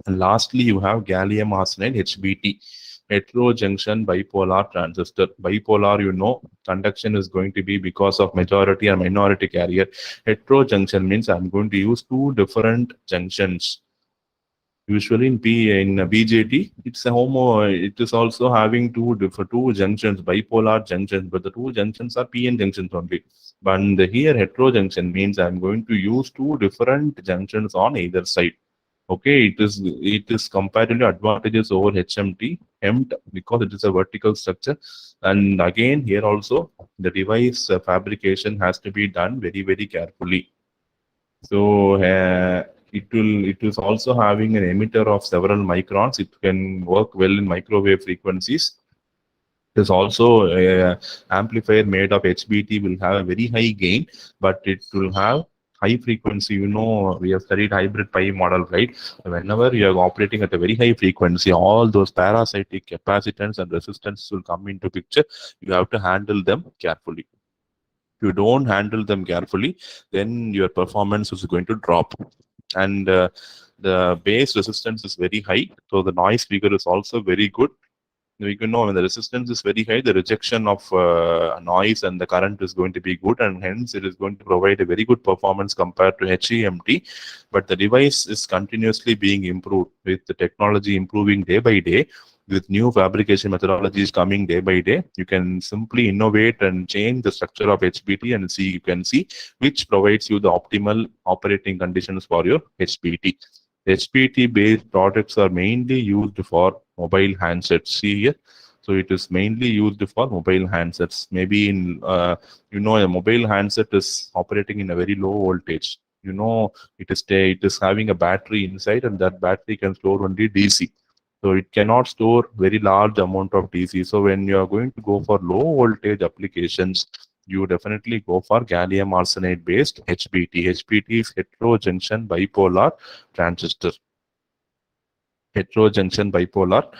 And lastly, you have gallium arsenide HBT, heterojunction bipolar transistor. Bipolar, conduction is going to be because of majority and minority carrier. Heterojunction means I'm going to use two different junctions. Usually in BJT, it's a homo. It is also having two junctions, bipolar junctions, but the two junctions are PN junctions only. But here heterojunction means I'm going to use two different junctions on either side. Okay, it is comparatively advantageous over HMT because it is a vertical structure. And again, here also the device fabrication has to be done very very carefully. So it is also having an emitter of several microns. It can work well in microwave frequencies. It is also a amplifier made of HBT will have a very high gain, but it will have high frequency. We have studied hybrid pi model, right? Whenever you are operating at a very high frequency, all those parasitic capacitance and resistance will come into picture. You have to handle them carefully. If you don't handle them carefully, then your performance is going to drop. And the base resistance is very high, so the noise figure is also very good. We can know when the resistance is very high, the rejection of noise and the current is going to be good, and hence it is going to provide a very good performance compared to HEMT. But the device is continuously being improved with the technology improving day by day. With new fabrication methodologies coming day by day, you can simply innovate and change the structure of HBT and see. You can see which provides you the optimal operating conditions for your HBT. HBT based products are mainly used for mobile handsets. See here. So it is mainly used for mobile handsets. Maybe a mobile handset is operating in a very low voltage. It is having a battery inside, and that battery can store only DC. So it cannot store very large amount of DC. So when you are going to go for low voltage applications, you definitely go for gallium arsenide based HBT. HBT is heterojunction bipolar transistor. Heterojunction bipolar